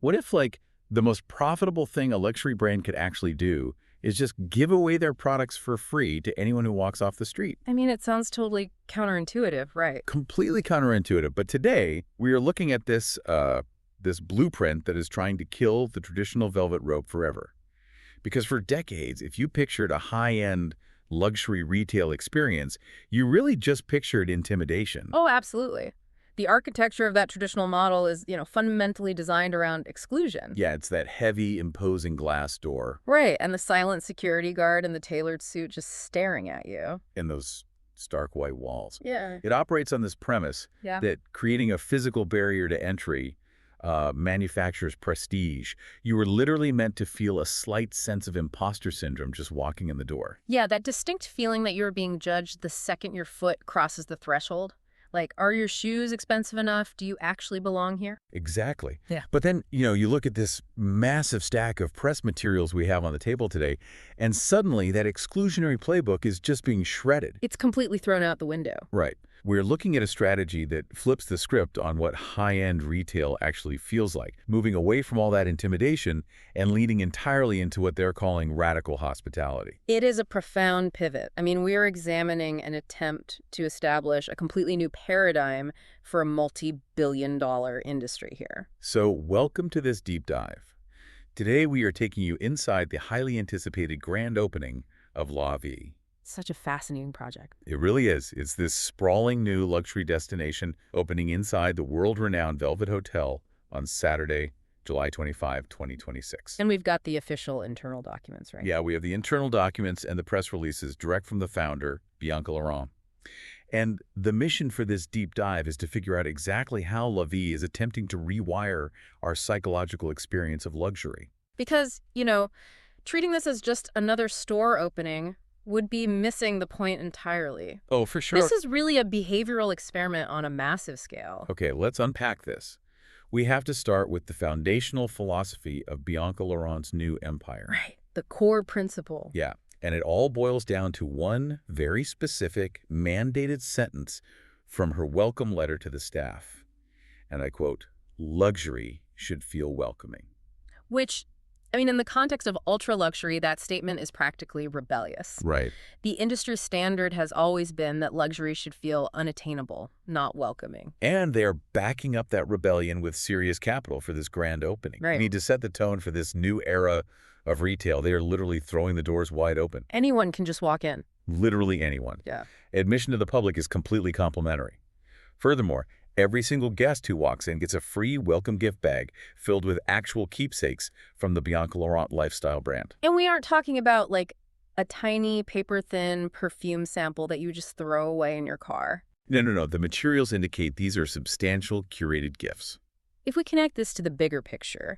What if, like, the most profitable thing a luxury brand could actually do is just give away their products for free to anyone who walks off the street? I mean, it sounds totally counterintuitive, right? Completely counterintuitive. But today, we are looking at this blueprint that is trying to kill the traditional velvet rope forever. Because for decades, if you pictured a high-end luxury retail experience, you really just pictured intimidation. Oh, absolutely. The architecture of that traditional model is, fundamentally designed around exclusion. Yeah, it's that heavy, imposing glass door. Right, and the silent security guard in the tailored suit just staring at you. And those stark white walls. Yeah. It operates on this premise Yeah. that creating a physical barrier to entry manufactures prestige. You were literally meant to feel a slight sense of imposter syndrome just walking in the door. Yeah, that distinct feeling that you're being judged the second your foot crosses the threshold. Like, are your shoes expensive enough? Do you actually belong here? Exactly. Yeah. But then, you look at this massive stack of press materials we have on the table today, and suddenly that exclusionary playbook is just being shredded. It's completely thrown out the window. Right. We're looking at a strategy that flips the script on what high-end retail actually feels like, moving away from all that intimidation and leading entirely into what they're calling radical hospitality. It is a profound pivot. I mean, we are examining an attempt to establish a completely new paradigm for a multi-billion-dollar industry here. So welcome to this deep dive. Today we are taking you inside the highly anticipated grand opening of LAVEE. Such a fascinating project. It really is. It's this sprawling new luxury destination opening inside the world-renowned Velvet Hotel on Saturday, July 25, 2026. And we've got the official internal documents, right? Yeah, we have the internal documents and the press releases direct from the founder, Bianca Laurent. And the mission for this deep dive is to figure out exactly how LAVEE is attempting to rewire our psychological experience of luxury. Because, treating this as just another store opening would be missing the point entirely. Oh, for sure. This is really a behavioral experiment on a massive scale. Okay, let's unpack this. We have to start with the foundational philosophy of Bianca Laurent's new empire. Right. The core principle. Yeah, and it all boils down to one very specific, mandated sentence from her welcome letter to the staff. And I quote, "Luxury should feel welcoming." Which, in the context of ultra-luxury, that statement is practically rebellious. Right. The industry standard has always been that luxury should feel unattainable, not welcoming. And they are backing up that rebellion with serious capital for this grand opening. Right. I mean, to set the tone for this new era of retail, they are literally throwing the doors wide open. Anyone can just walk in. Literally anyone. Yeah. Admission to the public is completely complimentary. Furthermore, every single guest who walks in gets a free welcome gift bag filled with actual keepsakes from the Bianca Laurent lifestyle brand. And we aren't talking about, like, a tiny, paper-thin perfume sample that you just throw away in your car. No. The materials indicate these are substantial, curated gifts. If we connect this to the bigger picture,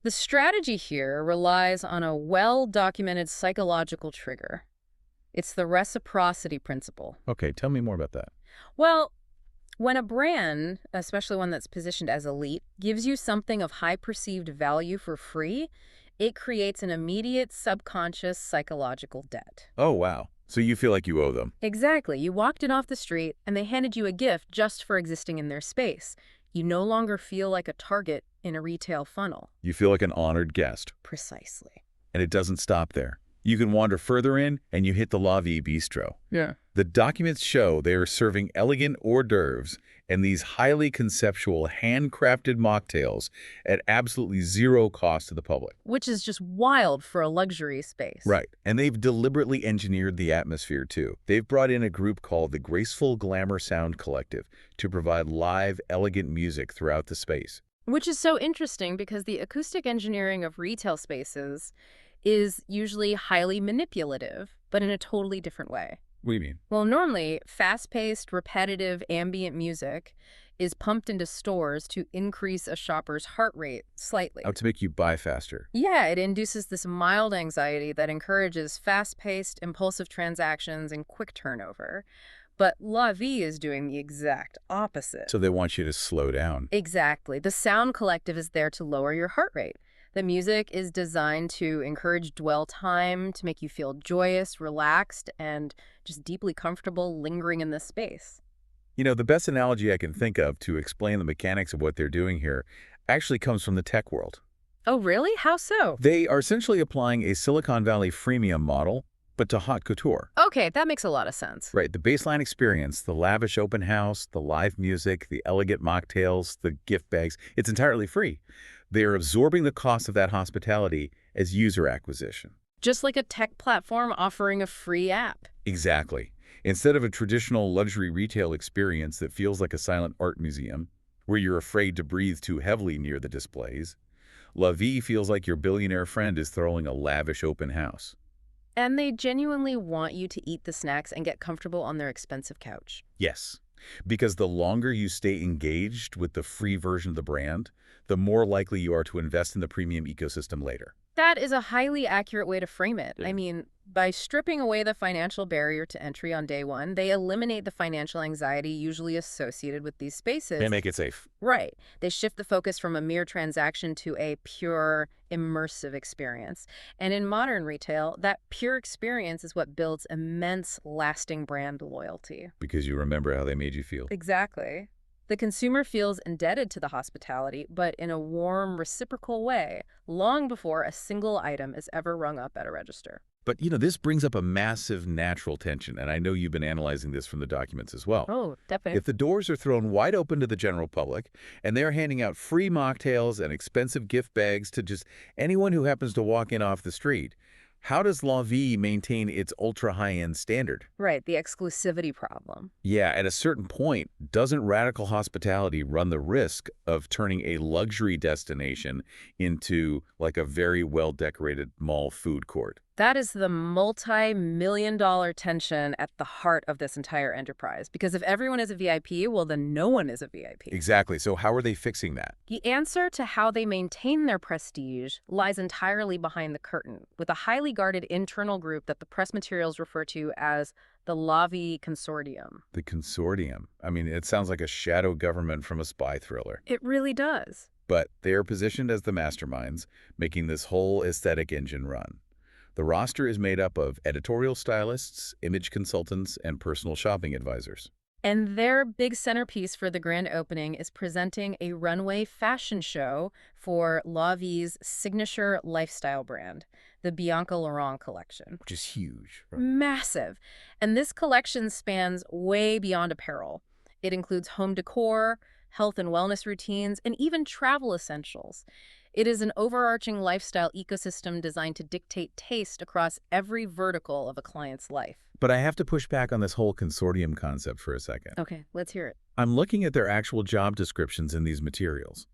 the strategy here relies on a well-documented psychological trigger. It's the reciprocity principle. Okay, tell me more about that. Well, when a brand, especially one that's positioned as elite, gives you something of high perceived value for free, it creates an immediate subconscious psychological debt. Oh, wow. So you feel like you owe them. Exactly. You walked in off the street and they handed you a gift just for existing in their space. You no longer feel like a target in a retail funnel. You feel like an honored guest. Precisely. And it doesn't stop there. You can wander further in and you hit the LAVEE Bistro. Yeah. The documents show they are serving elegant hors d'oeuvres and these highly conceptual, handcrafted mocktails at absolutely zero cost to the public. Which is just wild for a luxury space. Right. And they've deliberately engineered the atmosphere, too. They've brought in a group called the Graceful Glamour Sound Collective to provide live, elegant music throughout the space. Which is so interesting because the acoustic engineering of retail spaces is usually highly manipulative, but in a totally different way. What do you mean? Well, normally, fast-paced, repetitive, ambient music is pumped into stores to increase a shopper's heart rate slightly. Oh, to make you buy faster. Yeah, it induces this mild anxiety that encourages fast-paced, impulsive transactions and quick turnover. But LAVEE is doing the exact opposite. So they want you to slow down. Exactly. The sound collective is there to lower your heart rate. The music is designed to encourage dwell time, to make you feel joyous, relaxed, and just deeply comfortable lingering in this space. You know, the best analogy I can think of to explain the mechanics of what they're doing here, actually comes from the tech world. Oh, really? How so? They are essentially applying a Silicon Valley freemium model, but to haute couture. Okay, that makes a lot of sense. Right, the baseline experience, the lavish open house, the live music, the elegant mocktails, the gift bags, it's entirely free. They are absorbing the cost of that hospitality as user acquisition. Just like a tech platform offering a free app. Exactly. Instead of a traditional luxury retail experience that feels like a silent art museum, where you're afraid to breathe too heavily near the displays, LAVEE feels like your billionaire friend is throwing a lavish open house. And they genuinely want you to eat the snacks and get comfortable on their expensive couch. Yes, because the longer you stay engaged with the free version of the brand, the more likely you are to invest in the premium ecosystem later. That is a highly accurate way to frame it. Yeah. I mean, by stripping away the financial barrier to entry on day one, they eliminate the financial anxiety usually associated with these spaces. They make it safe. Right. They shift the focus from a mere transaction to a pure, immersive experience. And in modern retail, that pure experience is what builds immense, lasting brand loyalty. Because you remember how they made you feel. Exactly. The consumer feels indebted to the hospitality, but in a warm, reciprocal way, long before a single item is ever rung up at a register. But, this brings up a massive natural tension, and I know you've been analyzing this from the documents as well. Oh, definitely. If the doors are thrown wide open to the general public, and they're handing out free mocktails and expensive gift bags to just anyone who happens to walk in off the street, how does LAVEE maintain its ultra-high-end standard? Right, the exclusivity problem. Yeah, at a certain point, doesn't radical hospitality run the risk of turning a luxury destination into like a very well-decorated mall food court? That is the multi-million-dollar tension at the heart of this entire enterprise. Because if everyone is a VIP, well, then no one is a VIP. Exactly. So how are they fixing that? The answer to how they maintain their prestige lies entirely behind the curtain, with a highly guarded internal group that the press materials refer to as the LAVEE Consortium. The consortium. I mean, it sounds like a shadow government from a spy thriller. It really does. But they are positioned as the masterminds, making this whole aesthetic engine run. The roster is made up of editorial stylists, image consultants, and personal shopping advisors. And their big centerpiece for the grand opening is presenting a runway fashion show for LAVEE's signature lifestyle brand, the Bianca Laurent collection. Which is huge. Right? Massive. And this collection spans way beyond apparel. It includes home decor, health and wellness routines, and even travel essentials. It is an overarching lifestyle ecosystem designed to dictate taste across every vertical of a client's life. But I have to push back on this whole consortium concept for a second. Okay, let's hear it. I'm looking at their actual job descriptions in these materials.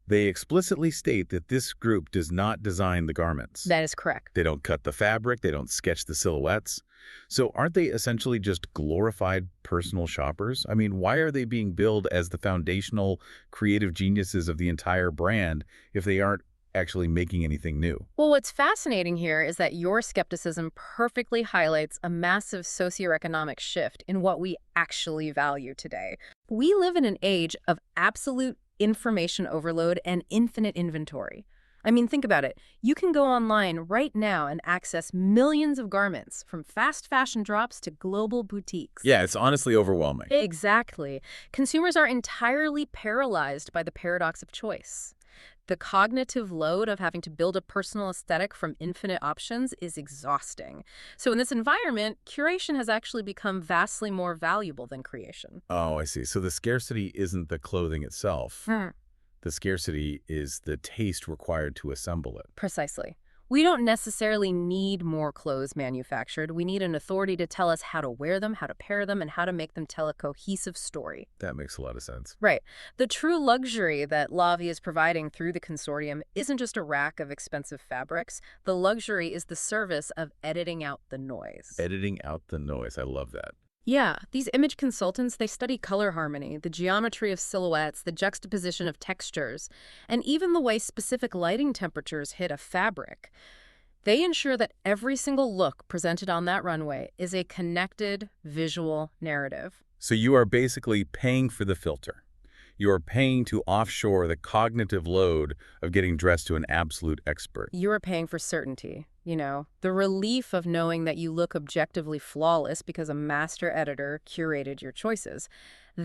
They explicitly state that this group does not design the garments. That is correct. They don't cut the fabric, they don't sketch the silhouettes. So aren't they essentially just glorified personal shoppers? I mean, why are they being billed as the foundational creative geniuses of the entire brand if they aren't actually making anything new? Well, what's fascinating here is that your skepticism perfectly highlights a massive socioeconomic shift in what we actually value today. We live in an age of absolute information overload and infinite inventory. I mean, think about it. You can go online right now and access millions of garments, from fast fashion drops to global boutiques. Yeah, it's honestly overwhelming. Exactly. Consumers are entirely paralyzed by the paradox of choice. The cognitive load of having to build a personal aesthetic from infinite options is exhausting. So in this environment, curation has actually become vastly more valuable than creation. Oh, I see. So the scarcity isn't the clothing itself. The scarcity is the taste required to assemble it. Precisely. We don't necessarily need more clothes manufactured. We need an authority to tell us how to wear them, how to pair them, and how to make them tell a cohesive story. That makes a lot of sense. Right. The true luxury that LAVEE is providing through the consortium isn't just a rack of expensive fabrics. The luxury is the service of editing out the noise. Editing out the noise. I love that. Yeah, these image consultants, they study color harmony, the geometry of silhouettes, the juxtaposition of textures, and even the way specific lighting temperatures hit a fabric. They ensure that every single look presented on that runway is a connected visual narrative. So you are basically paying for the filter. You are paying to offshore the cognitive load of getting dressed to an absolute expert. You are paying for certainty, the relief of knowing that you look objectively flawless because a master editor curated your choices.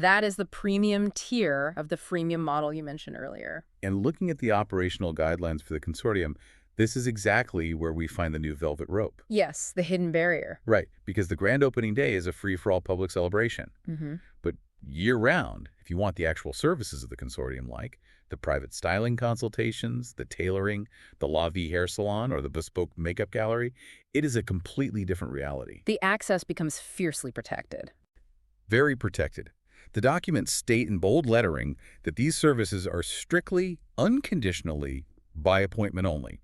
That is the premium tier of the freemium model you mentioned earlier. And looking at the operational guidelines for the consortium, this is exactly where we find the new velvet rope. Yes, the hidden barrier. Right, because the grand opening day is a free-for-all public celebration. Mm-hmm. But year-round, if you want the actual services of the consortium, like the private styling consultations, the tailoring, the LAVEE hair salon, or the bespoke makeup gallery, it is a completely different reality. The access becomes fiercely protected. Very protected. The documents state in bold lettering that these services are strictly, unconditionally, by appointment only.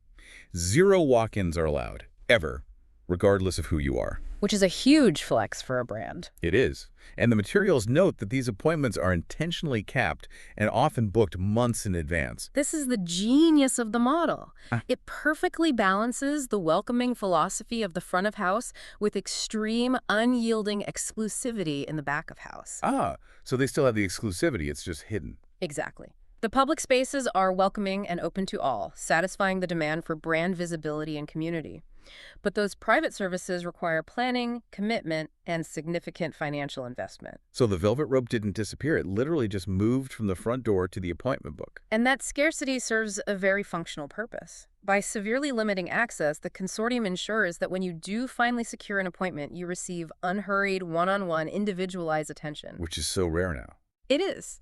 0 walk-ins are allowed, ever, regardless of who you are. Which is a huge flex for a brand. It is. And the materials note that these appointments are intentionally capped and often booked months in advance. This is the genius of the model. It perfectly balances the welcoming philosophy of the front of house with extreme, unyielding exclusivity in the back of house. So they still have the exclusivity, it's just hidden. Exactly. The public spaces are welcoming and open to all, satisfying the demand for brand visibility and community. But those private services require planning, commitment, and significant financial investment. So the velvet rope didn't disappear. It literally just moved from the front door to the appointment book. And that scarcity serves a very functional purpose. By severely limiting access, the consortium ensures that when you do finally secure an appointment, you receive unhurried, one-on-one, individualized attention. Which is so rare now. It is.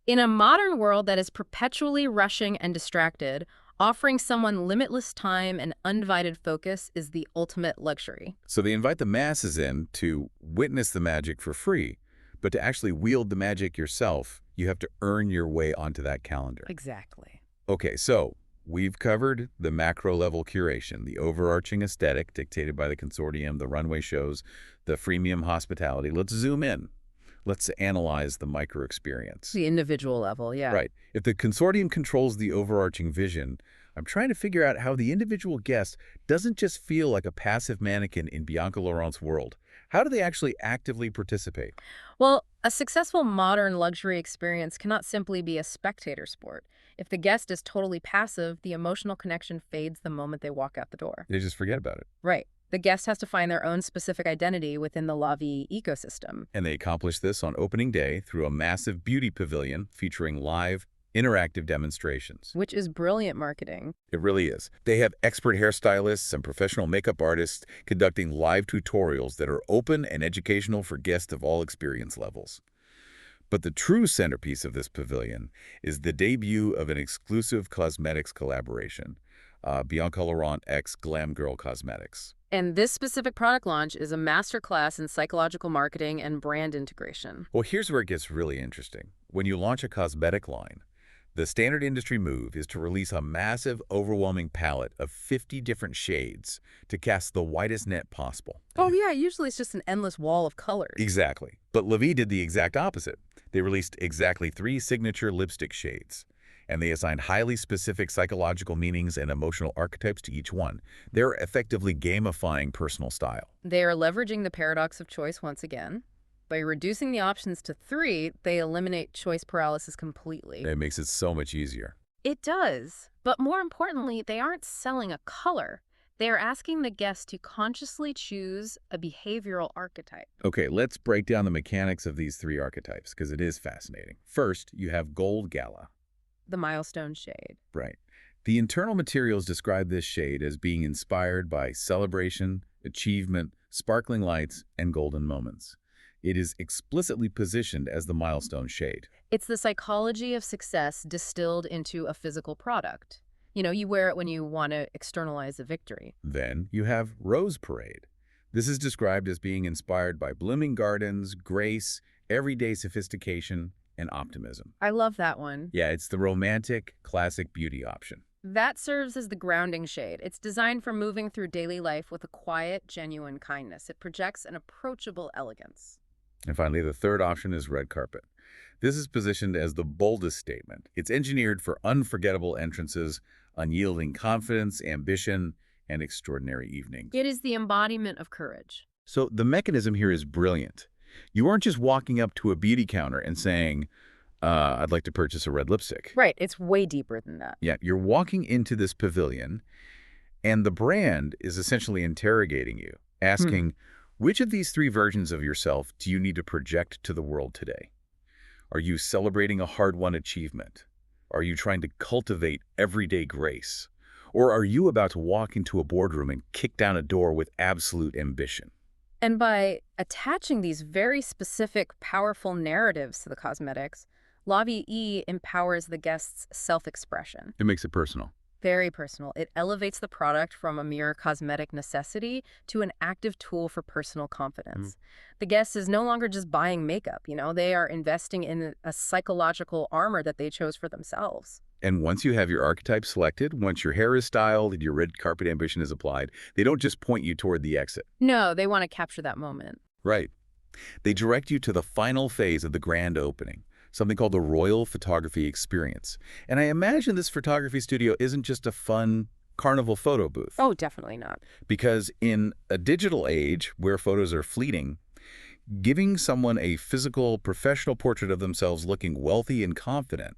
In a modern world that is perpetually rushing and distracted, offering someone limitless time and undivided focus is the ultimate luxury. So they invite the masses in to witness the magic for free, but to actually wield the magic yourself, you have to earn your way onto that calendar. Exactly. Okay, so we've covered the macro-level curation, the overarching aesthetic dictated by the consortium, the runway shows, the freemium hospitality. Let's zoom in. Let's analyze the micro-experience. The individual level, yeah. Right. If the consortium controls the overarching vision, I'm trying to figure out how the individual guest doesn't just feel like a passive mannequin in Bianca Laurent's world. How do they actually actively participate? Well, a successful modern luxury experience cannot simply be a spectator sport. If the guest is totally passive, the emotional connection fades the moment they walk out the door. They just forget about it. Right. The guest has to find their own specific identity within the LAVEE ecosystem. And they accomplish this on opening day through a massive beauty pavilion featuring live, interactive demonstrations. Which is brilliant marketing. It really is. They have expert hairstylists and professional makeup artists conducting live tutorials that are open and educational for guests of all experience levels. But the true centerpiece of this pavilion is the debut of an exclusive cosmetics collaboration, Bianca Laurent x Glam Girl Cosmetics. And this specific product launch is a masterclass in psychological marketing and brand integration. Well, here's where it gets really interesting. When you launch a cosmetic line, the standard industry move is to release a massive, overwhelming palette of 50 different shades to cast the widest net possible. Oh yeah, usually it's just an endless wall of colors. Exactly. But LAVEE did the exact opposite. They released exactly 3 signature lipstick shades, and they assigned highly specific psychological meanings and emotional archetypes to each one. They're effectively gamifying personal style. They are leveraging the paradox of choice once again. By reducing the options to 3, they eliminate choice paralysis completely. It makes it so much easier. It does. But more importantly, they aren't selling a color. They are asking the guest to consciously choose a behavioral archetype. Okay, let's break down the mechanics of these 3 archetypes, because it is fascinating. First, you have Gold Gala. The milestone shade. Right. The internal materials describe this shade as being inspired by celebration, achievement, sparkling lights, and golden moments. It is explicitly positioned as the milestone shade. It's the psychology of success distilled into a physical product. You know, you wear it when you want to externalize a victory. Then you have Rose Parade. This is described as being inspired by blooming gardens, grace, everyday sophistication, and optimism. I love that one. Yeah, it's the romantic, classic beauty option. That serves as the grounding shade. It's designed for moving through daily life with a quiet, genuine kindness. It projects an approachable elegance. And finally, the third option is Red Carpet. This is positioned as the boldest statement. It's engineered for unforgettable entrances, unyielding confidence, ambition, and extraordinary evenings. It is the embodiment of courage. So the mechanism here is brilliant. You aren't just walking up to a beauty counter and saying, I'd like to purchase a red lipstick. Right, it's way deeper than that. Yeah, you're walking into this pavilion, and the brand is essentially interrogating you, asking, which of these 3 versions of yourself do you need to project to the world today? Are you celebrating a hard-won achievement? Are you trying to cultivate everyday grace? Or are you about to walk into a boardroom and kick down a door with absolute ambition? And by attaching these very specific, powerful narratives to the cosmetics, LAVEE empowers the guest's self-expression. It makes it personal. Very personal. It elevates the product from a mere cosmetic necessity to an active tool for personal confidence. The guest is no longer just buying makeup, they are investing in a psychological armor that they chose for themselves. And once you have your archetype selected, once your hair is styled and your red carpet ambition is applied, they don't just point you toward the exit. No, they want to capture that moment. Right. They direct you to the final phase of the grand opening, something called the Royal Photography Experience. And I imagine this photography studio isn't just a fun carnival photo booth. Oh, definitely not. Because in a digital age where photos are fleeting, giving someone a physical, professional portrait of themselves looking wealthy and confident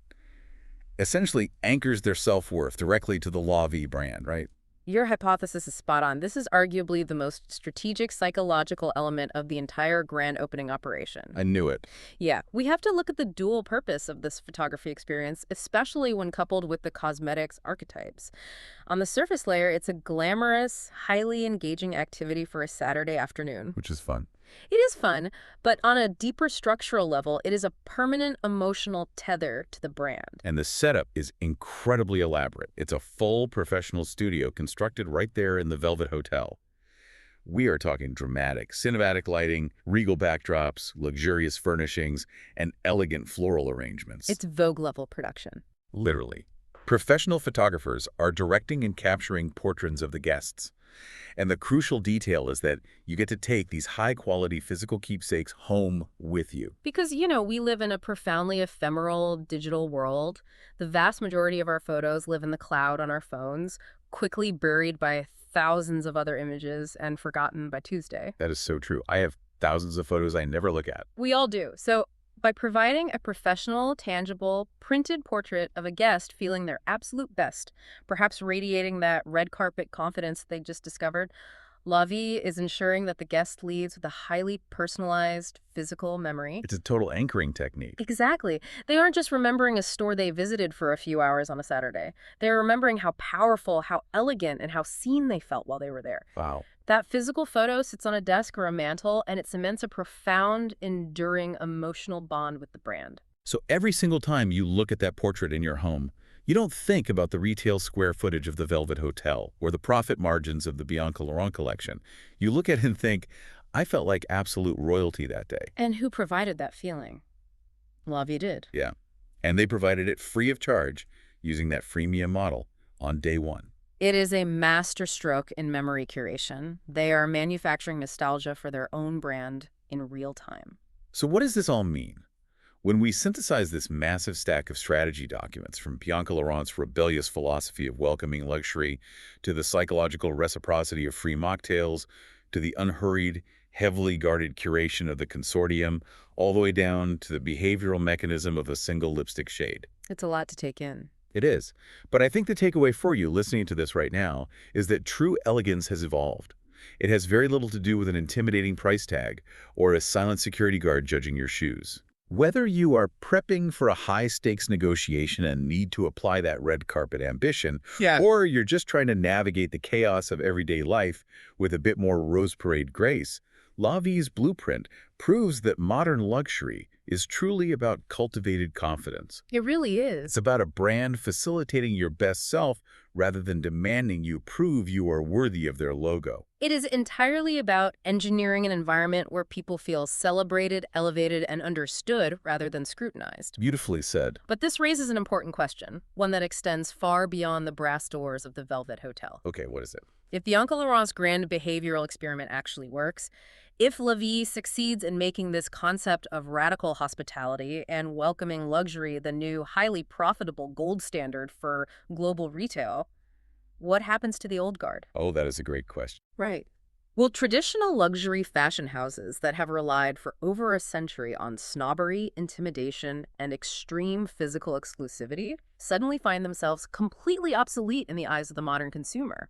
essentially anchors their self-worth directly to the LAVEE brand, right? Your hypothesis is spot on. This is arguably the most strategic psychological element of the entire grand opening operation. I knew it. Yeah, we have to look at the dual purpose of this photography experience, especially when coupled with the cosmetics archetypes. On the surface layer, it's a glamorous, highly engaging activity for a Saturday afternoon. Which is fun. It is fun, but on a deeper structural level, it is a permanent emotional tether to the brand. And the setup is incredibly elaborate. It's a full professional studio constructed right there in the Velvet Hotel. We are talking dramatic, cinematic lighting, regal backdrops, luxurious furnishings, and elegant floral arrangements. It's Vogue-level production. Literally. Professional photographers are directing and capturing portraits of the guests. And the crucial detail is that you get to take these high-quality physical keepsakes home with you. Because, we live in a profoundly ephemeral digital world. The vast majority of our photos live in the cloud on our phones, quickly buried by thousands of other images and forgotten by Tuesday. That is so true. I have thousands of photos I never look at. We all do. So by providing a professional, tangible, printed portrait of a guest feeling their absolute best, perhaps radiating that red carpet confidence they just discovered, LAVEE is ensuring that the guest leaves with a highly personalized physical memory. It's a total anchoring technique. Exactly. They aren't just remembering a store they visited for a few hours on a Saturday. They're remembering how powerful, how elegant, and how seen they felt while they were there. Wow. That physical photo sits on a desk or a mantle, and it cements a profound, enduring emotional bond with the brand. So every single time you look at that portrait in your home, you don't think about the retail square footage of the Velvet Hotel or the profit margins of the Bianca Laurent collection. You look at it and think, I felt like absolute royalty that day. And who provided that feeling? LAVEE did. Yeah. And they provided it free of charge using that freemium model on day one. It is a masterstroke in memory curation. They are manufacturing nostalgia for their own brand in real time. So what does this all mean? When we synthesize this massive stack of strategy documents, from Bianca Laurent's rebellious philosophy of welcoming luxury to the psychological reciprocity of free mocktails, to the unhurried, heavily guarded curation of the consortium, all the way down to the behavioral mechanism of a single lipstick shade. It's a lot to take in. It is. But I think the takeaway for you listening to this right now is that true elegance has evolved. It has very little to do with an intimidating price tag or a silent security guard judging your shoes. Whether you are prepping for a high-stakes negotiation and need to apply that red carpet ambition, or you're just trying to navigate the chaos of everyday life with a bit more Rose Parade grace, LAVEE's blueprint proves that modern luxury is truly about cultivated confidence. It really is. It's about a brand facilitating your best self rather than demanding you prove you are worthy of their logo. It is entirely about engineering an environment where people feel celebrated, elevated, and understood rather than scrutinized. Beautifully said. But this raises an important question, one that extends far beyond the brass doors of the Velvet Hotel. Okay, what is it? If Bianca Laurent's grand behavioral experiment actually works, if LAVEE succeeds in making this concept of radical hospitality and welcoming luxury the new highly profitable gold standard for global retail, what happens to the old guard? Oh, that is a great question. Right. Will traditional luxury fashion houses that have relied for over a century on snobbery, intimidation, and extreme physical exclusivity suddenly find themselves completely obsolete in the eyes of the modern consumer?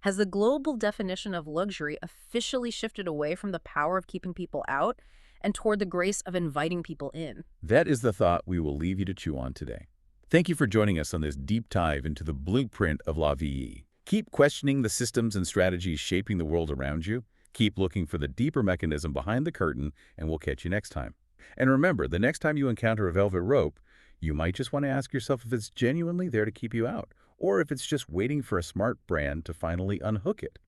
Has the global definition of luxury officially shifted away from the power of keeping people out and toward the grace of inviting people in. That is the thought we will leave you to chew on today. Thank you for joining us on this deep dive into the blueprint of LAVEE. Keep questioning the systems and strategies shaping the world around you. Keep looking for the deeper mechanism behind the curtain, and we'll catch you next time. And remember, the next time you encounter a velvet rope, you might just want to ask yourself if it's genuinely there to keep you out, or if it's just waiting for a smart brand to finally unhook it.